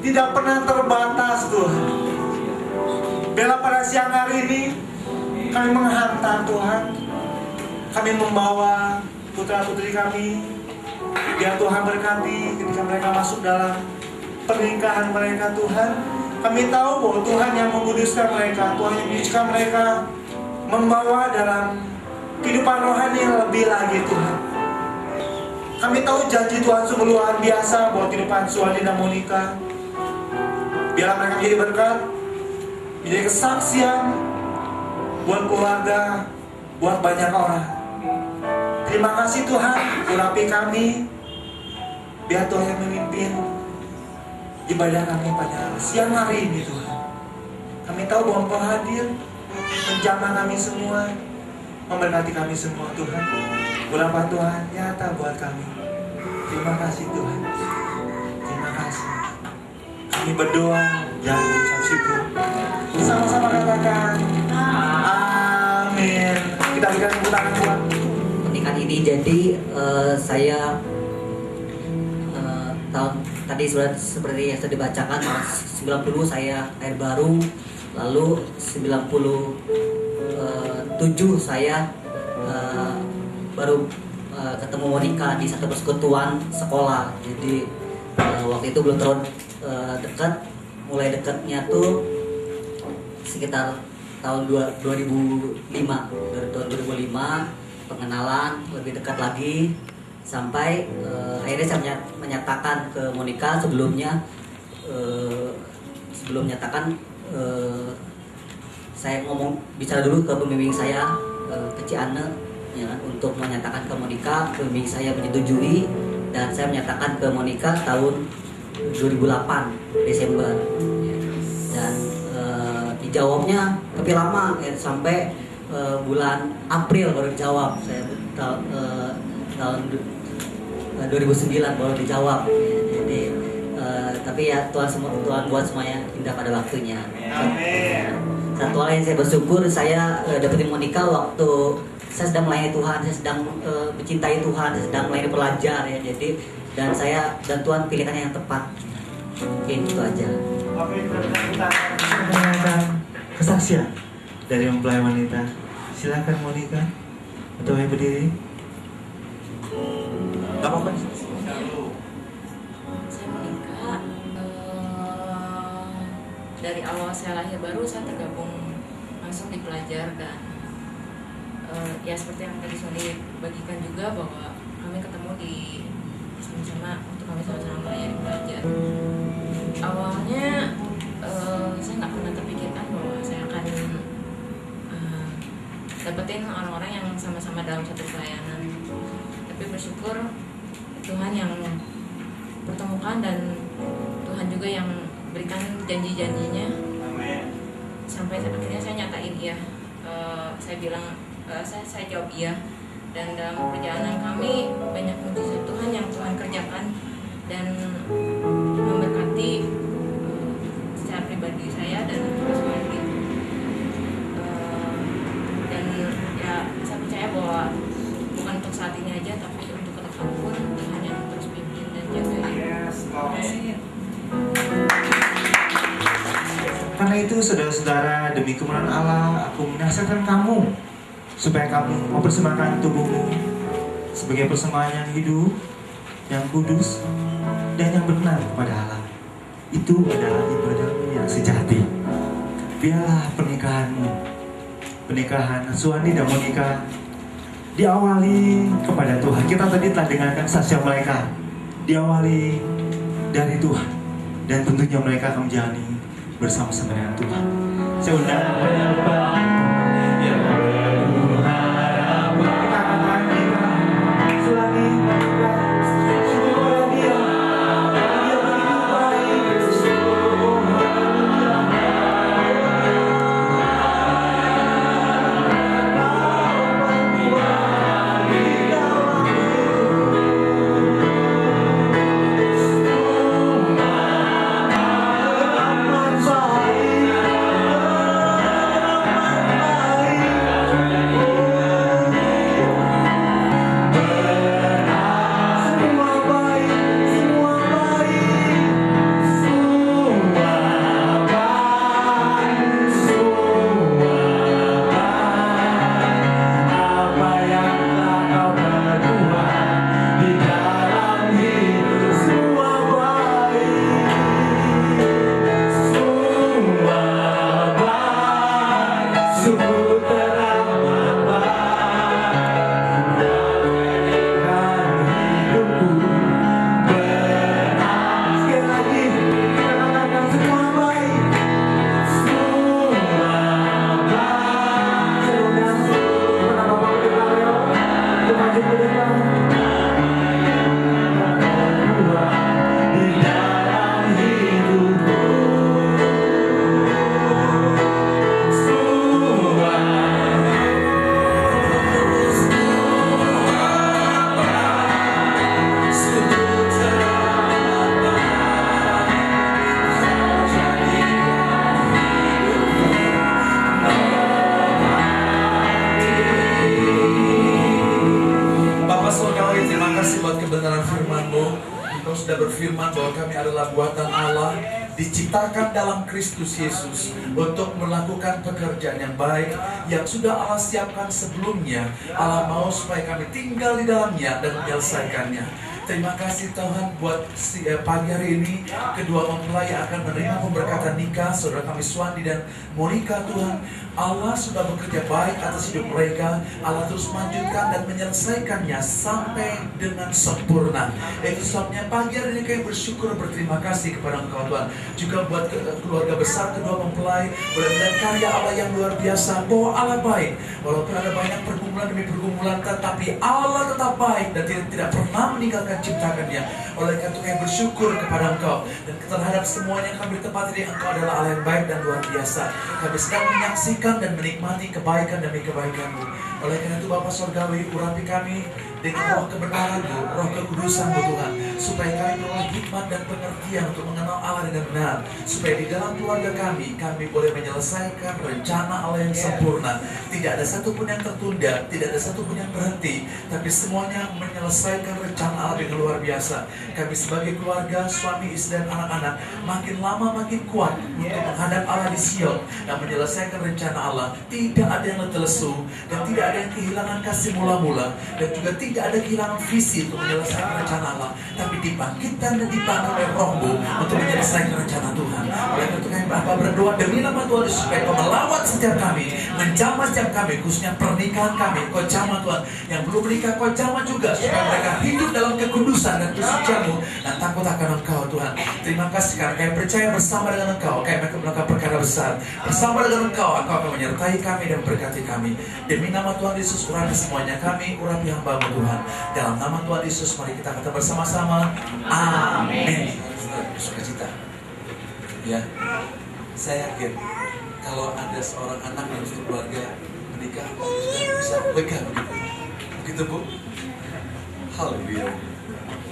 Tidak pernah terbatas Tuhan. Bila pada siang hari ini kami menghantar Tuhan, kami membawa putra-putri kami, biar Tuhan berkati ketika mereka masuk dalam pernikahan mereka Tuhan. Kami tahu bahwa Tuhan yang menguduskan mereka, Tuhan yang menyucikan mereka, membawa dalam kehidupan rohani yang lebih lagi Tuhan. Kami tahu janji Tuhan sungguh luar biasa buat kehidupan Suhani dan Monica. Biarlah mereka menjadi berkat, menjadi kesaksian buat keluarga, buat banyak orang. Terima kasih Tuhan, urapi kami. Biar Tuhan yang memimpin ibadah kami pada siang hari ini Tuhan. Kami tahu bahwa Engkau hadir, menjamah kami semua, memberkati kami semua Tuhan. Urapan Tuhan nyata buat kami. Terima kasih Tuhan. Terima kasih. Kami berdoa yang mengucap syukur. Sama-sama katakan amin. Kita berikan tepuk tangan buat pernikahan ini. Jadi saya tahun tadi sudah seperti yang sudah dibacakan, 90 saya air baru, lalu 97 saya baru ketemu Monica di satu persekutuan sekolah. Jadi waktu itu belum terlalu dekat, mulai dekatnya tuh sekitar tahun 2005 pengenalan lebih dekat lagi sampai akhirnya saya menyatakan ke Monica sebelum menyatakan saya bicara dulu ke pembimbing saya ke Ciane ya, untuk menyatakan ke Monica. Pembimbing saya menyetujui dan saya menyatakan ke Monica tahun 2008 Desember dan dijawabnya tapi lama ya, sampai bulan April baru dijawab. Saya tahun 2009 baru dijawab ya, jadi tapi ya Tuhan buat semuanya indah pada waktunya. Satu hal yang saya bersyukur, saya dapetin Monica waktu saya sedang melayani Tuhan, saya sedang mencintai Tuhan, saya sedang melayani pelajar ya. Jadi dan Tuhan pilihkan yang tepat. Mungkin itu aja. Oke, kita kesaksian dari mempelai wanita. Silakan Monica, untuk yang berdiri. Gak apa-apa. Saya Monica. Dari awal saya lahir baru saya tergabung langsung di pelajar dan ya seperti yang tadi Sony bagikan juga bahwa kami ketemu di sama-sama untuk kami sama-sama melayani pelajar. Awalnya saya nggak pernah terpikirkan bahwa saya akan dapetin orang-orang yang sama-sama dalam satu pelayanan. Tapi bersyukur itu Tuhan yang pertemukan dan Tuhan juga yang berikan janji-janjinya. Sampai akhirnya saya nyatain iya. Saya bilang saya jawab iya. Dan dalam perjalanan kami banyak mujizat Tuhan yang Tuhan kerjakan dan memberkati secara pribadi saya dan Mas Wandi. Dan ya saya percaya bahwa bukan untuk saat ini aja tapi untuk ke depan pun Tuhan yang terus pimpin dan jaga. Terima kasih. Karena itu saudara-saudara, demi kemuliaan Allah aku menasihatkan kamu supaya kamu mempersembahkan tubuhmu sebagai persembahan yang hidup, yang kudus, dan yang benar kepada Allah. Itu adalah ibadahmu yang sejati. Biarlah pernikahan Suwandi dan Monica diawali kepada Tuhan. Kita tadi telah dengarkan saksi mereka, diawali dari Tuhan, dan tentunya mereka akan menjalani bersama-sama dengan Tuhan. Saya undang diciptakan dalam Kristus Yesus untuk melakukan pekerjaan yang baik yang sudah Allah siapkan sebelumnya. Allah mau supaya kami tinggal di dalamnya dan menyelesaikannya. Terima kasih Tuhan buat pagi hari ini kedua mempelai yang akan menerima pemberkatan nikah saudara kami Suwandi dan Monica. Tuhan, Allah sudah bekerja baik atas hidup mereka. Allah terus melanjutkan dan menyelesaikannya sampai dengan sempurna. Itu sebabnya pagi hari ini kami bersyukur berterima kasih kepada Engkau Tuhan. Juga buat keluarga besar kedua mempelai, mudah-mudahan karya Allah yang luar biasa, bahwa Allah baik. Walaupun ada banyak pergumulan demi pergumulan, tetapi Allah tetap baik dan tidak pernah meninggalkan ciptakannya. Oleh karena itu kami bersyukur kepada Engkau dan terhadap semuanya yang kami tempati di Engkau adalah Allah yang baik dan luar biasa. Kami sedang menyaksikan dan menikmati kebaikan demi kebaikan-Mu. Oleh karena itu Bapa Surgawi, urapi kami dengan roh kebenaran-Mu, roh kekudusan-Mu Tuhan, supaya kami beroleh hikmat dan pengertian untuk mengenal Allah dengan benar, supaya di dalam keluarga kami boleh menyelesaikan rencana Allah yang sempurna. Tidak ada satupun yang tertunda, tidak ada satupun yang berhenti, tapi semuanya menyelesaikan rencana Allah dengan luar biasa. Kami sebagai keluarga, suami, istri, dan anak-anak makin lama makin kuat untuk menghadap Allah di Sion dan menyelesaikan rencana Allah. Tidak ada yang terlesu dan tidak ada yang kehilangan kasih mula-mula, dan juga tidak ada kehilangan visi untuk menyelesaikan rencana Allah, tapi dibangkitkan dan dibangun oleh Roh-Mu untuk menyelesaikan rencana Tuhan. Oleh karena itu kami berdoa demi nama Tuhan supaya Kau melawat setiap kami, menjamah setiap kami, khususnya pernikahan kami. Kau jamah Tuhan, yang belum menikah Kau jamah juga, supaya mereka hidup dalam kekudusan dan kesucian-Mu dan takut akan Engkau Tuhan. Terima kasih karena kami percaya bersama dengan Engkau kami akan melakukan perkara besar. Bersama dengan Engkau akan menyertai kami dan berkati kami. Demi nama Tuhan Yesus, urapi semuanya kami, urapi hamba-Mu Tuhan. Dalam nama Tuhan Yesus, mari kita kata bersama-sama, amin. Sukacita. Ya, saya yakin kalau ada seorang anak yang sudah keluarga menikah, sudah bisa lega begitu. Begitu Bu? Haleluya.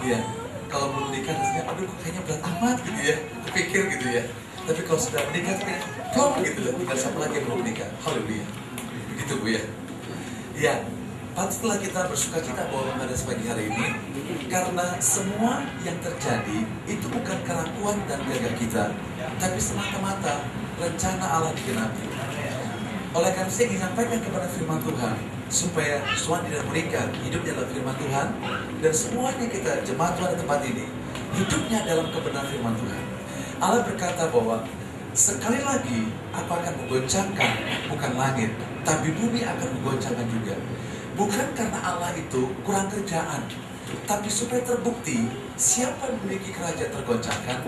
Ya. Kalau belum menikah rasanya, aduh kayaknya berat amat gitu ya, kepikir gitu ya. Tapi kalau sudah menikah, plong gitu lah, tinggal siapa lagi yang belum menikah. Haleluya. Begitu Bu ya. Ya, patutlah kita bersukacita bahwa pada pagi hari ini, karena semua yang terjadi itu bukan karena kuat dan gagah kita, tapi semata-mata rencana Allah digenapi. Oleh karena saya ingin sampaikan kepada firman Tuhan, supaya suami dan menikah hidupnya dalam firman Tuhan, dan semuanya kita jemaat Tuhan di tempat ini hidupnya dalam kebenaran firman Tuhan. Allah berkata bahwa sekali lagi apa akan menggoncangkan bukan langit, tapi bumi akan menggoncangkan juga. Bukan karena Allah itu kurang kerjaan, tapi supaya terbukti siapa yang memiliki kerajaan tergoncangkan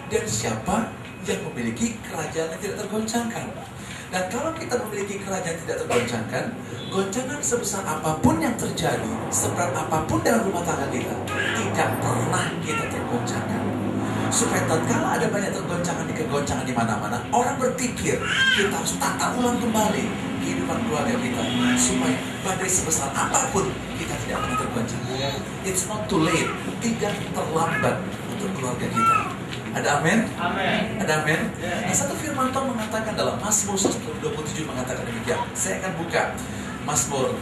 dan siapa yang memiliki kerajaan yang tidak tergoncangkan. Dan kalau kita memiliki kerajaan tidak tergoncangkan, goncangan sebesar apapun yang terjadi, seberat apapun dalam rumah tangga kita, tidak pernah kita tergoncangkan. Supaya tatkala ada banyak kegoncangan di mana-mana, orang berpikir kita harus tata ulang kembali kehidupan keluarga kita, supaya badai sebesar apapun kita tidak pernah tergoncang. It's not too late, tidak terlambat untuk keluarga kita. Ada amin? Amin. Ada amin? Nah, satu firman Tuhan mengatakan dalam Mazmur 127 mengatakan demikian. Saya akan buka Mazmur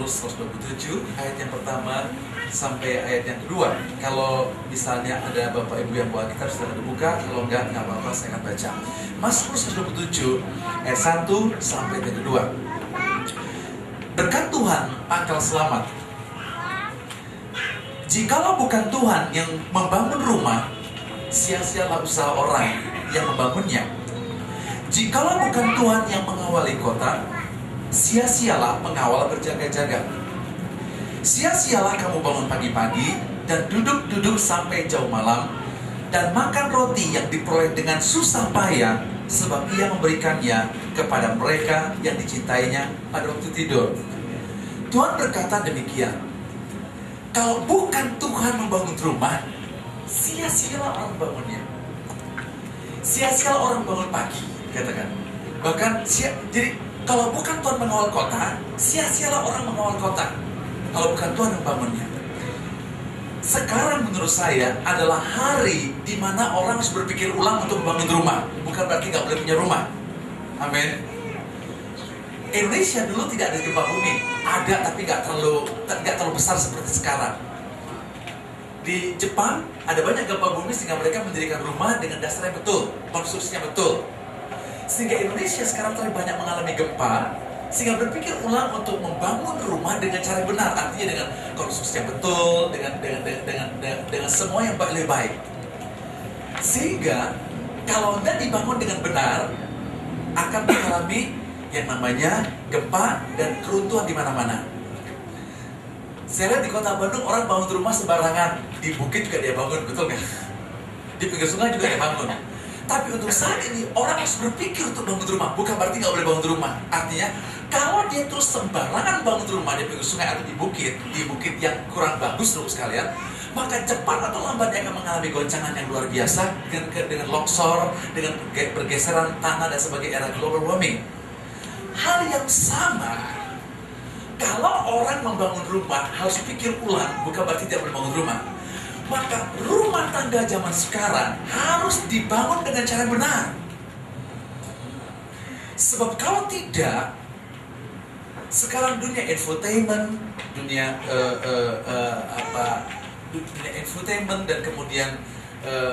127 ayat yang pertama sampai ayat yang kedua. Kalau misalnya ada Bapak Ibu yang bawa kitab, silahkan dibuka. Kalau enggak apa-apa, saya akan baca. Mazmur 127 ayat 1 sampai ayat kedua. Berkat Tuhan pangkal selamat. Jikalau bukan Tuhan yang membangun rumah, sia-sialah usaha orang yang membangunnya. Jikalau bukan Tuhan yang mengawali kota, sia-sialah pengawal berjaga-jaga. Sia-sialah kamu bangun pagi-pagi dan duduk-duduk sampai jauh malam, dan makan roti yang diperoleh dengan susah payah, sebab ia memberikannya kepada mereka yang dicintainya pada waktu tidur. Tuhan berkata demikian, kalau bukan Tuhan membangun rumah, sia-sialah orang bangunnya. Sia-sialah orang bangun pagi, katakan. Bahkan jadi kalau bukan Tuhan mengawal kota, sia-sialah orang mengawal kota. Kalau bukan Tuhan yang bangunnya. Sekarang menurut saya adalah hari di mana orang harus berpikir ulang untuk membangun rumah. Bukan berarti nggak boleh punya rumah. Amin. Indonesia dulu tidak ada gempa bumi, ada tapi nggak terlalu besar seperti sekarang. Di Jepang ada banyak gempa bumi sehingga mereka mendirikan rumah dengan dasar yang betul, konstruksinya betul. Sehingga Indonesia sekarang terlalu banyak mengalami gempa, sehingga berpikir ulang untuk membangun rumah dengan cara yang benar, artinya dengan konstruksi yang betul, dengan semua yang lebih baik. Sehingga kalau Anda dibangun dengan benar, akan mengalami yang namanya gempa dan keruntuhan di mana-mana. Saya lihat di kota Bandung orang bangun rumah sembarangan. Di bukit juga dia bangun, betul nggak? Di pinggir sungai juga dia bangun. Tapi untuk saat ini orang harus berpikir untuk bangun rumah. Bukan berarti nggak boleh bangun rumah. Artinya kalau dia terus sembarangan bangun rumah di pinggir sungai atau di bukit yang kurang bagus terus sekalian, maka cepat atau lambat dia akan mengalami goncangan yang luar biasa dengan longsor, dengan pergeseran tanah dan sebagai era global warming. Hal yang sama, kalau orang membangun rumah harus pikir ulang, bukan berarti tidak boleh bangun rumah. Maka rumah tangga zaman sekarang harus dibangun dengan cara benar. Sebab kalau tidak, sekarang dunia infotainment, dunia infotainment dan kemudian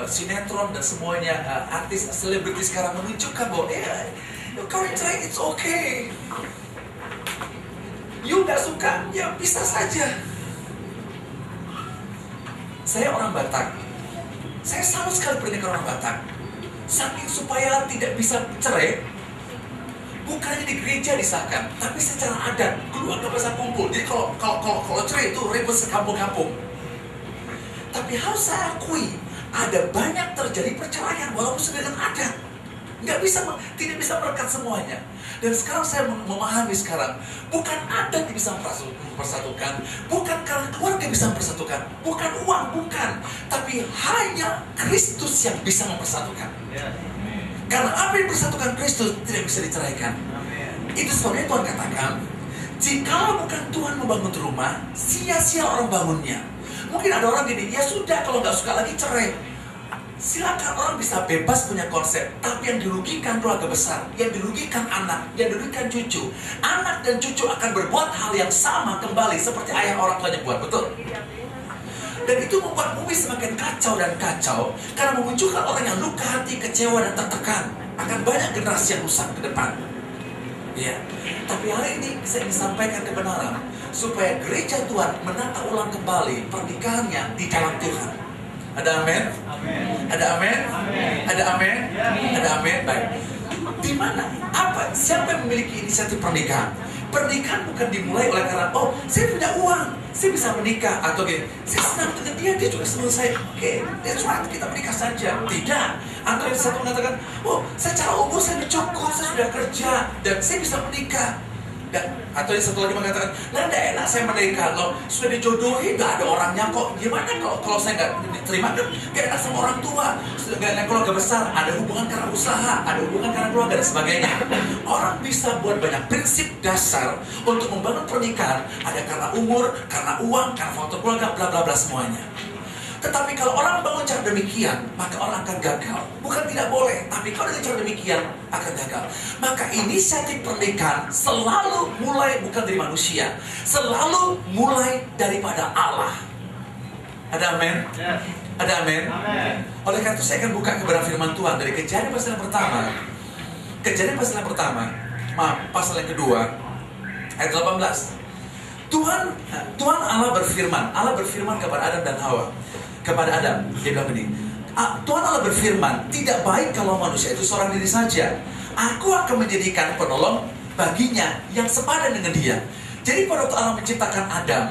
sinetron dan semuanya, artis selebriti sekarang menunjukkan bahwa kau cerai it's okay. You gak suka, ya bisa saja. Saya orang Batak. Saya sama sekali pernikahan orang Batak. Saking supaya tidak bisa cerai, bukannya di gereja disahkan, tapi secara adat keluarga besar kumpul. Jadi kalau cerai itu ribet sekampung-kampung. Tapi harus saya akui, ada banyak terjadi perceraian walaupun sedang ada. Tidak bisa merekat semuanya. Dan sekarang saya memahami sekarang, bukan adat yang bisa mempersatukan, bukan karena keluarga bisa mempersatukan, bukan uang, bukan, tapi hanya Kristus yang bisa mempersatukan. Karena apa yang mempersatukan Kristus tidak bisa diceraikan. Itu sebabnya Tuhan katakan, jika bukan Tuhan membangun rumah, sia-sia orang bangunnya. Mungkin ada orang gini, ya sudah kalau nggak suka lagi cerai. Silakan, orang bisa bebas punya konsep, tapi yang dirugikan keluarga besar, yang dirugikan anak, yang dirugikan cucu. Anak dan cucu akan berbuat hal yang sama kembali seperti ayah orang tuanya buat, betul? Dan itu membuat bumi semakin kacau dan kacau, karena memunculkan orang yang luka hati, kecewa dan tertekan. Akan banyak generasi yang rusak ke depan. Ya, tapi hari ini saya ingin sampaikan kebenaran supaya gereja Tuhan menata ulang kembali pernikahannya di dalam Tuhan. Ada amin? Ada amin? Ada amin? Ada amin? Baik. Di mana? Apa? Siapa yang memiliki inisiatif pernikahan? Pernikahan bukan dimulai oleh karena, oh, saya punya uang, saya bisa menikah, atau gini, saya senang dengan dia juga senang saya. Oke, that's right, kita menikah saja. Tidak. Atau yang satu mengatakan, oh, secara umur saya udah cukup, saya sudah kerja, dan saya bisa menikah. Dan, atau yang satu lagi mengatakan, nah, tidak enak saya menikah, loh, sudah dijodohin, nggak ada orangnya kok. Gimana kalau saya nggak diterima, nggak enak sama orang tua, nggak enak keluarga besar, ada hubungan karena usaha, ada hubungan karena keluarga dan sebagainya. Orang bisa buat banyak prinsip dasar untuk membangun pernikahan, ada karena umur, karena uang, karena faktor keluarga, bla bla bla semuanya. Tetapi kalau orang bangun cara demikian, maka orang akan gagal. Bukan tidak boleh, tapi kalau dengan cara demikian akan gagal. Maka inisiatif pernikahan selalu mulai bukan dari manusia, selalu mulai daripada Allah. Ada amin? Ada amin? Oleh karena itu saya akan buka kebenaran firman Tuhan dari Kejadian pasal yang pertama. Kejadian pasal yang pertama, pasal yang kedua, ayat 18. Tuhan Allah berfirman kepada Adam dan Hawa. Kepada Adam, dia bilang begini, Tuhan Allah berfirman, tidak baik kalau manusia itu seorang diri saja. Aku akan menjadikan penolong baginya yang sepadan dengan dia. Jadi pada waktu Allah menciptakan Adam,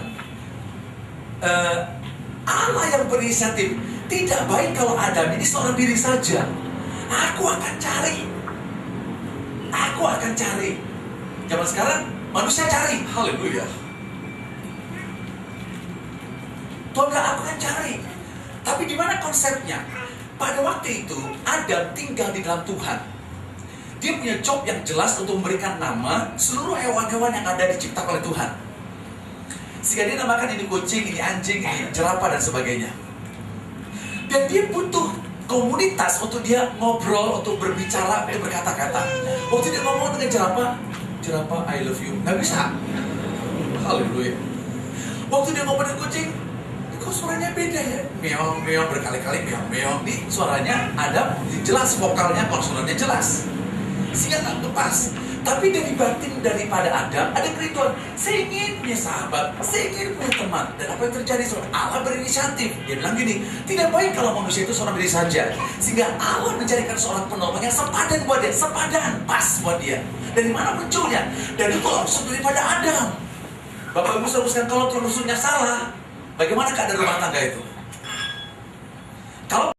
Allah yang berinisiatif, tidak baik kalau Adam ini seorang diri saja. Aku akan cari. Zaman sekarang manusia cari, haleluya. Tuhan bilang, aku akan cari. Tapi di mana konsepnya? Pada waktu itu Adam tinggal di dalam Tuhan. Dia punya job yang jelas untuk memberikan nama seluruh hewan-hewan yang ada diciptakan oleh Tuhan. Sehingga dia namakan ini kucing, ini anjing, ini jerapah dan sebagainya. Dan dia butuh komunitas untuk dia ngobrol, untuk berbicara, untuk berkata-kata. Waktu dia ngomong dengan jerapah, I love you, nggak bisa. Haleluya. Waktu dia ngomong dengan kucing, kok suaranya beda ya? Meong, berkali-kali meong. Nih suaranya ada, jelas vokalnya, konsonannya jelas. Sehingga tak lepas. Tapi dari batin daripada Adam ada kerinduan. Saya ingin punya sahabat, saya ingin punya teman. Dan apa yang terjadi? Allah berinisiatif. Dia bilang gini, tidak baik kalau manusia itu seorang diri saja. Sehingga Allah mencarikan seorang penolong yang sepadan buat dia, sepadan, pas buat dia. Dari mana munculnya? Dari tulang rusuk daripada Adam. Bapak Ibu saudara, kalau tulang rusuknya salah, bagaimana keadaan rumah tangga itu? Kalau